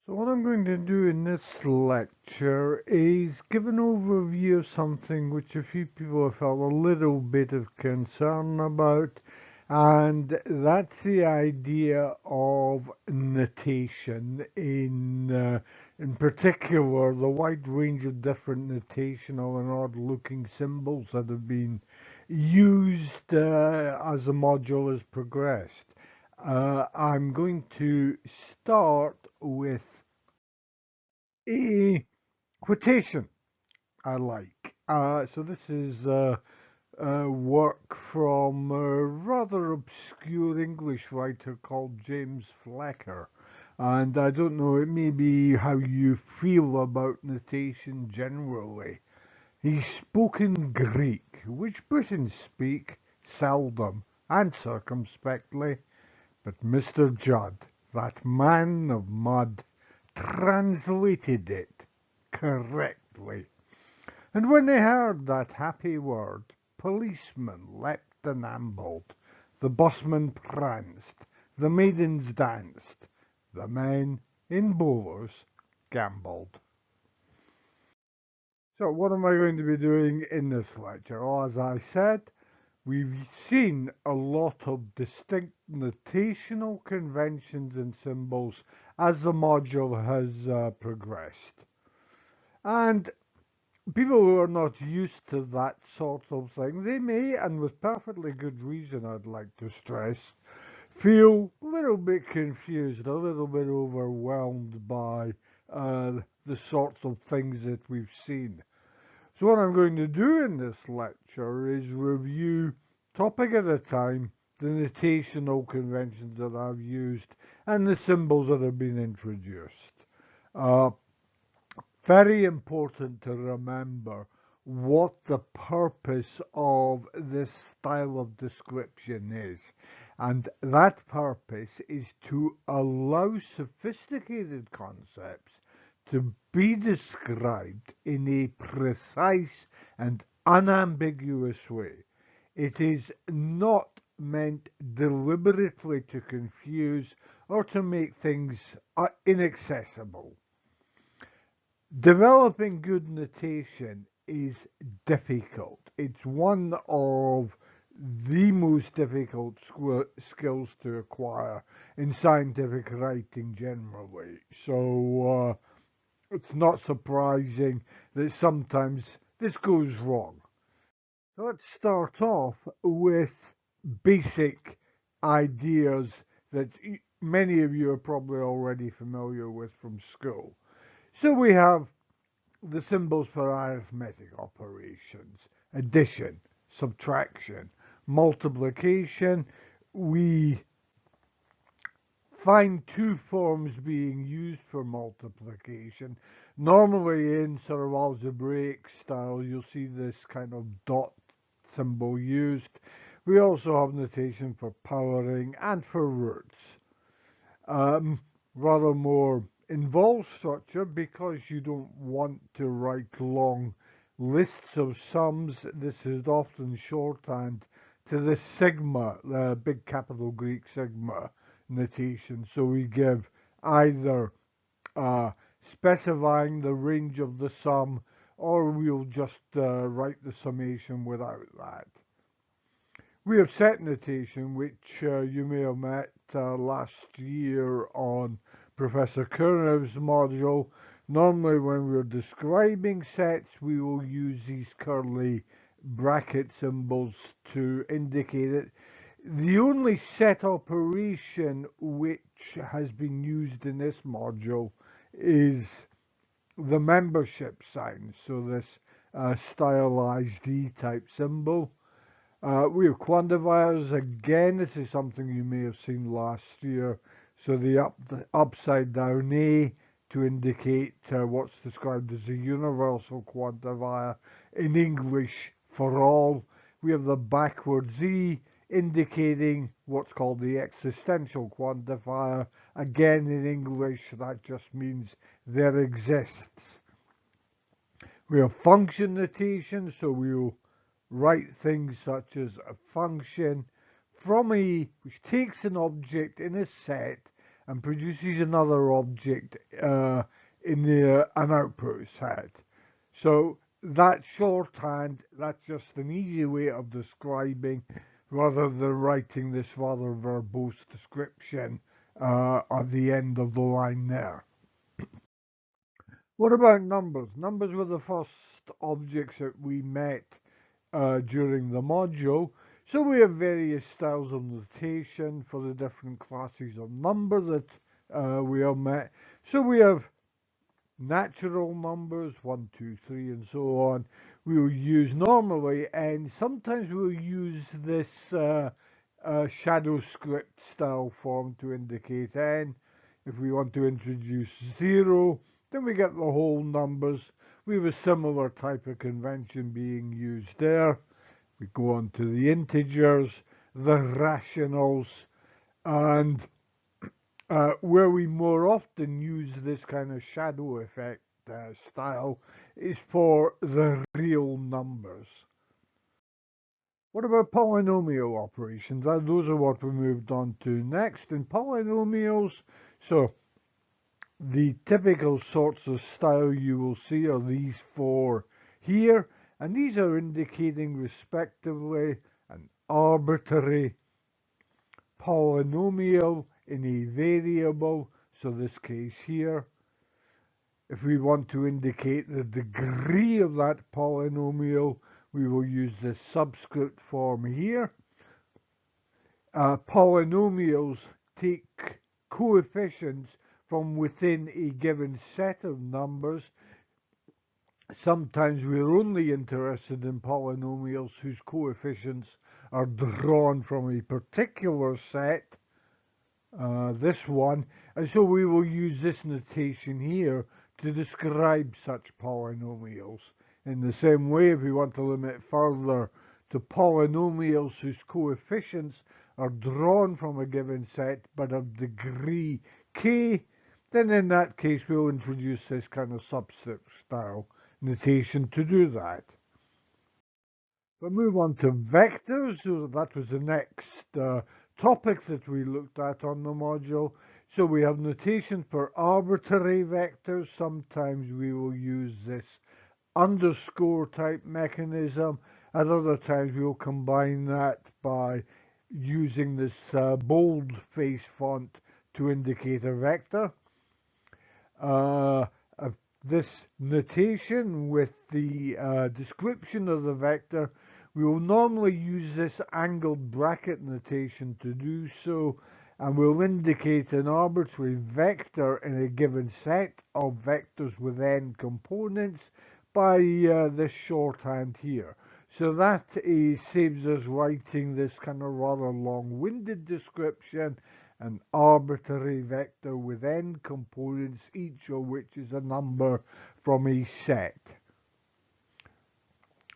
So what I'm going to do in this lecture is give an overview of something which a few people have felt a little bit of concern about, and that's the idea of notation in particular, the wide range of different notational and odd-looking symbols that have been used as the module has progressed. I'm going to start with a quotation I like. So this is work from a rather obscure English writer called James Flecker. And I don't know, it may be how you feel about notation generally. He spoke in Greek, which Britons speak seldom and circumspectly, but Mr. Judd, that man of mud, translated it correctly. And when they heard that happy word, policemen leapt and ambled, the busmen pranced, the maidens danced, the men in bowlers gambled. So what am I going to be doing in this lecture? Well, as I said, we've seen a lot of distinct notational conventions and symbols as the module has progressed. And people who are not used to that sort of thing, they may, and with perfectly good reason, I'd like to stress, feel a little bit confused, a little bit overwhelmed by the sorts of things that we've seen. So what I'm going to do in this lecture is review, topic at a time, the notational conventions that I've used and the symbols that have been introduced. Uh, Very important to remember what the purpose of this style of description is. And that purpose is to allow sophisticated concepts to be described in a precise and unambiguous way. It is not meant deliberately to confuse or to make things inaccessible. Developing good notation is difficult. It's one of the most difficult skills to acquire in scientific writing generally. So it's not surprising that sometimes this goes wrong. So let's start off with basic ideas that many of you are probably already familiar with from school. So we have the symbols for arithmetic operations, addition, subtraction, multiplication. We find two forms being used for multiplication. Normally in sort of algebraic style, you'll see this kind of dot symbol used. We also have notation for powering and for roots. Rather more involved structure because you don't want to write long lists of sums. This is often shorthand to the sigma, the big capital Greek sigma notation. So we give either specifying the range of the sum, or we'll just write the summation without that. We have set notation, which you may have met last year on Professor Kurnev's module. Normally when we're describing sets, we will use these curly bracket symbols to indicate it. The only set operation which has been used in this module is the membership sign, so this stylized E type symbol. We have quantifiers again. This is something you may have seen last year. So the upside down A to indicate what's described as a universal quantifier in English for all. We have the backward Z indicating what's called the existential quantifier. Again, in English, that just means there exists. We have function notation, so we'll write things such as a function from which takes an object in a set and produces another object in an output set. So that shorthand, that's just an easy way of describing rather than writing this rather verbose description at the end of the line there. What about numbers? Numbers were the first objects that we met during the module. So we have various styles of notation for the different classes of number that we have met. So we have natural numbers, 1, 2, 3, and so on. We will use normally, and sometimes we'll use this shadow script style form to indicate n. If we want to introduce 0, then we get the whole numbers. We have a similar type of convention being used there. We go on to the integers, the rationals, and where we more often use this kind of shadow effect style is for the real numbers. What about polynomial operations? Those are what we moved on to next. In polynomials, so the typical sorts of style you will see are these four here, and these are indicating respectively an arbitrary polynomial in a variable, so this case here. If we want to indicate the degree of that polynomial, we will use the subscript form here. Polynomials take coefficients from within a given set of numbers. Sometimes we're only interested in polynomials whose coefficients are drawn from a particular set, this one, and so we will use this notation here to describe such polynomials. In the same way, if we want to limit further to polynomials whose coefficients are drawn from a given set but of degree k, then in that case we'll introduce this kind of subscript style notation to do that. We'll move on to vectors. So that was the next topic that we looked at on the module. So we have notation for arbitrary vectors. Sometimes we will use this underscore type mechanism. At other times we will combine that by using this boldface font to indicate a vector. This notation with the description of the vector, we will normally use this angled bracket notation to do so, and we'll indicate an arbitrary vector in a given set of vectors with n components by this shorthand here. So that saves us writing this kind of rather long-winded description, an arbitrary vector with n components, each of which is a number from a set.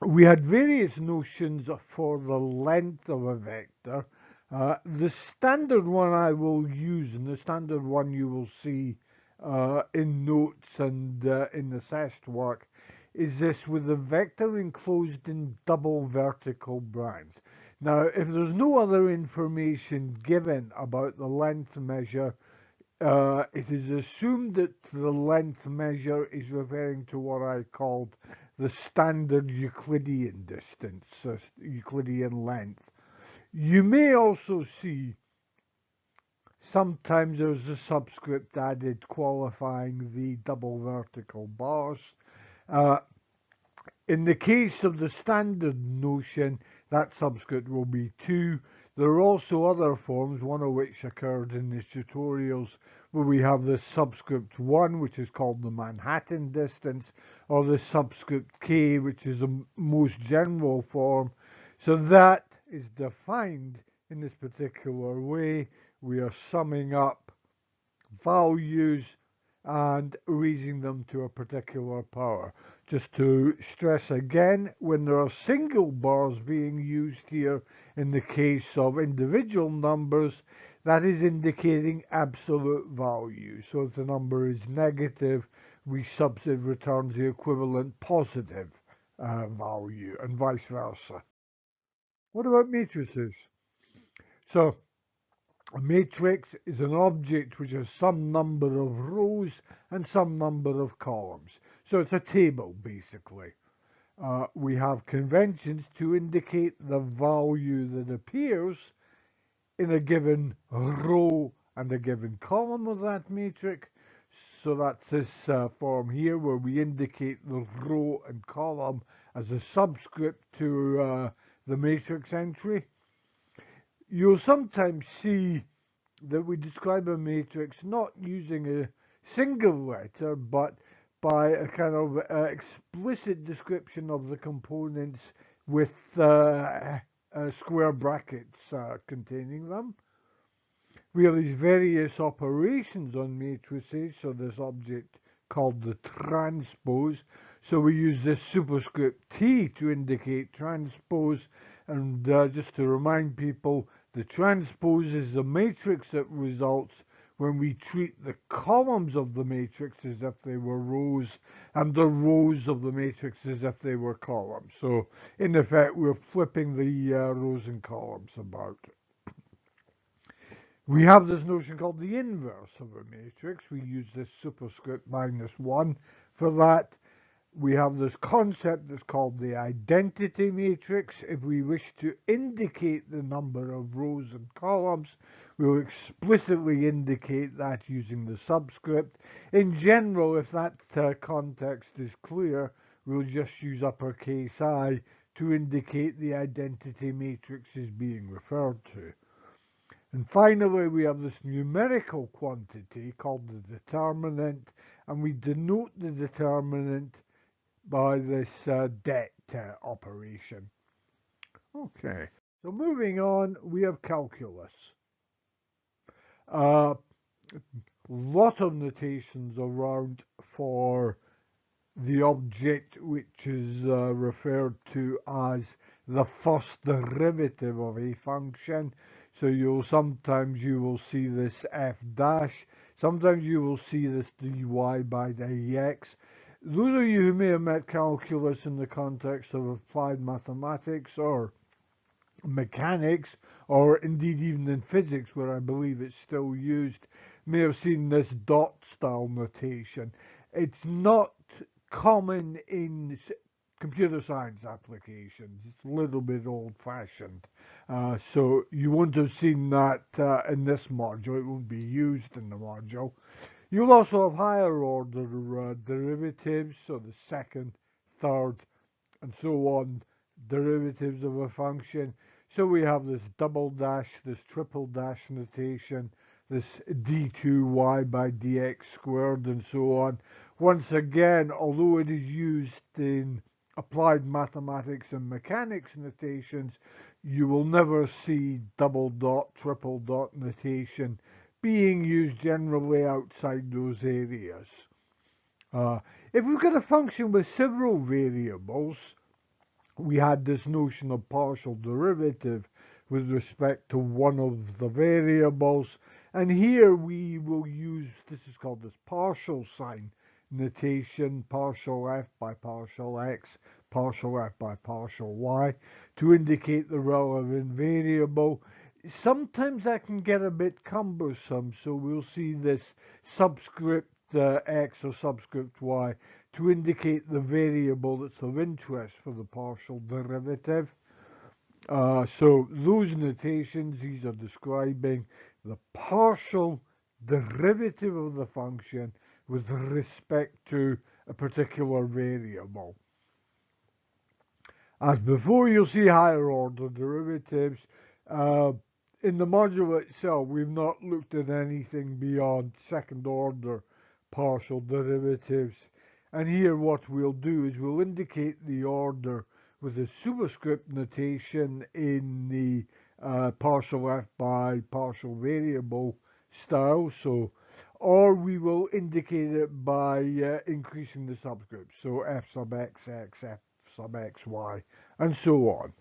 We had various notions for the length of a vector. The standard one I will use, and the standard one you will see in notes and in the SEST work, is this with the vector enclosed in double vertical brands. Now, if there's no other information given about the length measure, it is assumed that the length measure is referring to what I called the standard Euclidean distance, Euclidean length. You may also see sometimes there's a subscript added qualifying the double vertical bars. In the case of the standard notion, that subscript will be 2. There are also other forms, one of which occurred in the tutorials, where we have the subscript 1, which is called the Manhattan distance, or the subscript k, which is the most general form. So that is defined in this particular way. We are summing up values and raising them to a particular power. Just to stress again, when there are single bars being used here in the case of individual numbers, that is indicating absolute value. So if the number is negative, it returns the equivalent positive value, and vice versa. What about matrices? So A matrix is an object which has some number of rows and some number of columns. So it's a table, basically. We have conventions to indicate the value that appears in a given row and a given column of that matrix. So that's this form here where we indicate the row and column as a subscript to the matrix entry. You'll sometimes see that we describe a matrix not using a single letter, but by a kind of explicit description of the components with square brackets containing them. We have these various operations on matrices, so this object called the transpose. So we use this superscript T to indicate transpose, and just to remind people, the transpose is the matrix that results when we treat the columns of the matrix as if they were rows and the rows of the matrix as if they were columns. So in effect, we're flipping the rows and columns about. We have this notion called the inverse of a matrix. We use this superscript -1 for that. We have this concept that's called the identity matrix. If we wish to indicate the number of rows and columns, we'll explicitly indicate that using the subscript. In general, if that context is clear, we'll just use uppercase I to indicate the identity matrix is being referred to. And finally, we have this numerical quantity called the determinant, and we denote the determinant by this det operation. Okay, so moving on, we have calculus. Lot of notations around for the object which is referred to as the first derivative of a function. So sometimes you will see this f dash, sometimes you will see this dy by dx. Those of you who may have met calculus in the context of applied mathematics or mechanics, or indeed even in physics where I believe it's still used, may have seen this dot style notation. It's not common in computer science applications. It's a little bit old-fashioned. So you won't have seen that in this module. It won't be used in the module. You'll also have higher order derivatives, so the second, third, and so on, derivatives of a function. So we have this double dash, this triple dash notation, this d2y by dx squared, and so on. Once again, although it is used in applied mathematics and mechanics notations, you will never see double dot, triple dot notation being used generally outside those areas. If we've got a function with several variables, we had this notion of partial derivative with respect to one of the variables, and here we will use, this is called this partial sign notation, partial f by partial x, partial f by partial y, to indicate the relevant variable. Sometimes that can get a bit cumbersome, so we'll see this subscript x or subscript y to indicate the variable that's of interest for the partial derivative. So those notations, these are describing the partial derivative of the function with respect to a particular variable. As before, you'll see higher order derivatives. In the module itself, we've not looked at anything beyond second order partial derivatives. And here what we'll do is we'll indicate the order with a superscript notation in the partial f by partial variable style. So, or we will indicate it by increasing the subscripts. So f sub x, x, f sub x, y, and so on.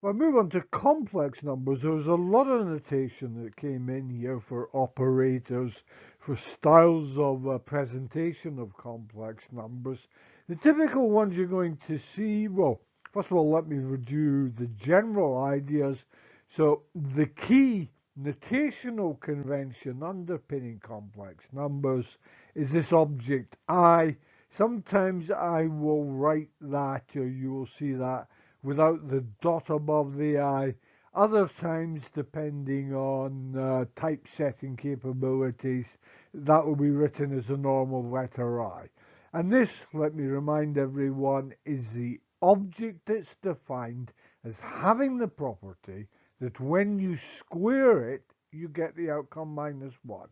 If I move on to complex numbers, there was a lot of notation that came in here for operators, for styles of presentation of complex numbers. The typical ones you're going to see, well, first of all, let me review the general ideas. So the key notational convention underpinning complex numbers is this object I. Sometimes I will write that, or you will see that, without the dot above the I. Other times, depending on typesetting capabilities, that will be written as a normal letter I. And this, let me remind everyone, is the object that's defined as having the property that when you square it, you get the outcome minus 1.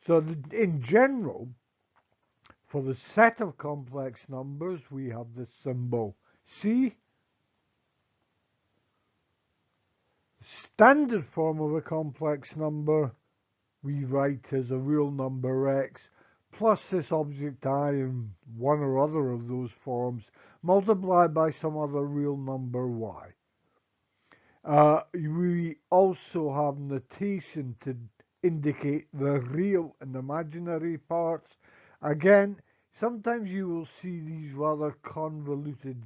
So in general, for the set of complex numbers, we have the symbol C. Standard form of a complex number we write as a real number x plus this object I in one or other of those forms multiplied by some other real number y. We also have notation to indicate the real and imaginary parts. Again, sometimes you will see these rather convoluted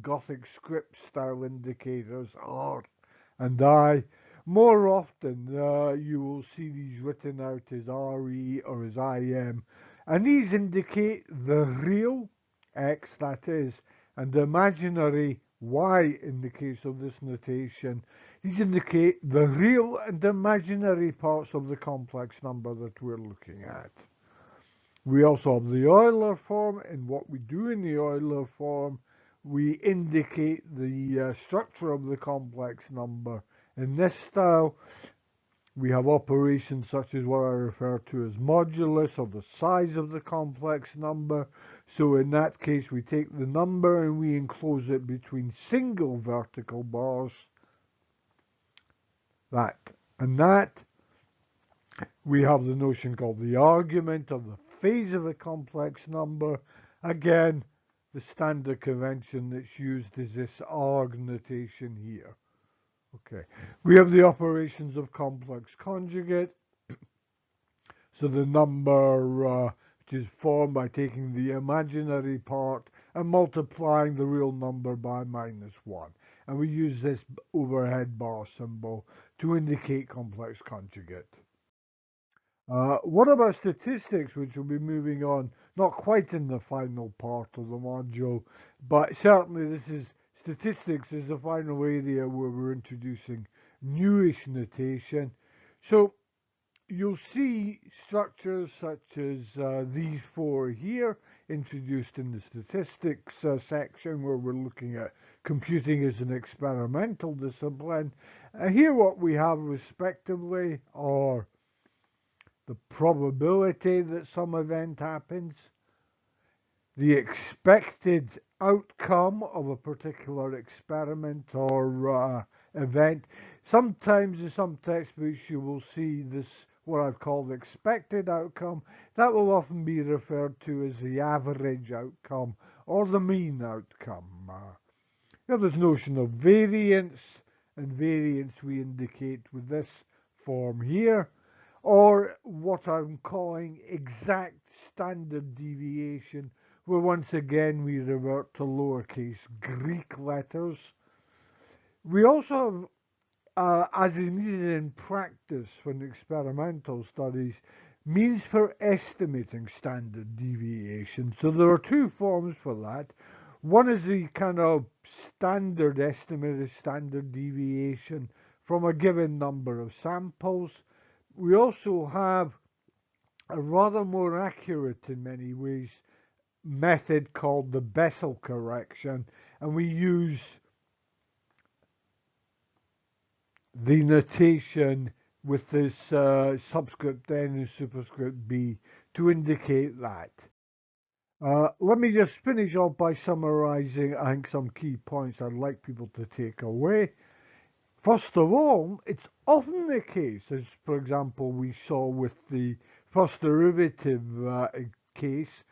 Gothic script style indicators, R and I. More often, you will see these written out as RE or as IM, and these indicate the real X, that is, and the imaginary Y in the case of this notation. These indicate the real and imaginary parts of the complex number that we're looking at. We also have the Euler form, and what we do in the Euler form, we indicate the structure of the complex number. In this style, we have operations such as what I refer to as modulus, or the size of the complex number. So in that case, we take the number and we enclose it between single vertical bars, that and that. We have the notion called the argument, of the phase of a complex number. Again, the standard convention that's used is this arg notation here. Okay, we have the operations of complex conjugate. So the number which is formed by taking the imaginary part and multiplying the real number by minus 1. And we use this overhead bar symbol to indicate complex conjugate. What about statistics, which will be moving on, not quite in the final part of the module, but certainly statistics is the final area where we're introducing newish notation. So you'll see structures such as these four here introduced in the statistics section, where we're looking at computing as an experimental discipline. Here what we have respectively are the probability that some event happens, the expected outcome of a particular experiment or event. Sometimes in some textbooks you will see this, what I've called expected outcome. That will often be referred to as the average outcome or the mean outcome. You have this notion of variance, and variance we indicate with this form here, or what I'm calling exact standard deviation, where once again we revert to lowercase Greek letters. We also have, as is needed in practice when experimental studies, means for estimating standard deviation. So there are two forms for that. One is the kind of standard estimate of standard deviation from a given number of samples. We also have a rather more accurate in many ways method called the Bessel correction, and we use the notation with this subscript n and superscript b to indicate that. Let me just finish off by summarizing, I think, some key points I'd like people to take away. First of all, it's often the case, as for example we saw with the first derivative case,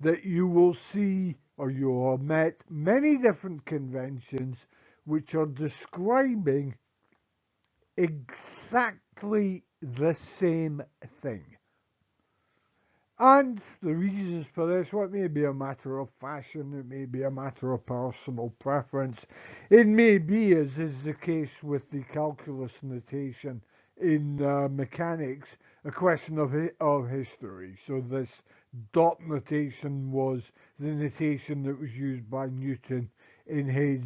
that you will see or you will have met many different conventions which are describing exactly the same thing. And the reasons for this, well, it may be a matter of fashion, it may be a matter of personal preference, it may be, as is the case with the calculus notation in mechanics, a question of history. So this dot notation was the notation that was used by Newton in his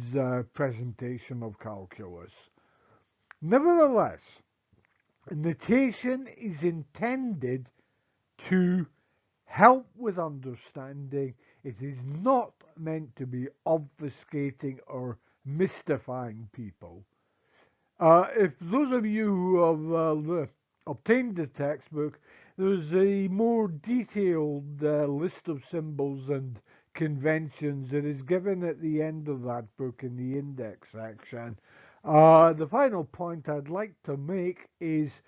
presentation of calculus. Nevertheless, notation is intended to help with understanding. It is not meant to be obfuscating or mystifying people. If those of you who have obtained the textbook, there's a more detailed list of symbols and conventions that is given at the end of that book in the index section. The final point I'd like to make is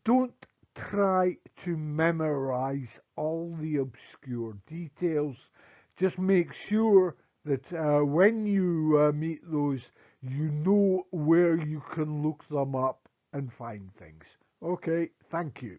don't try to memorize all the obscure details. Just make sure that when you meet those, you know where you can look them up and find things. Okay, thank you.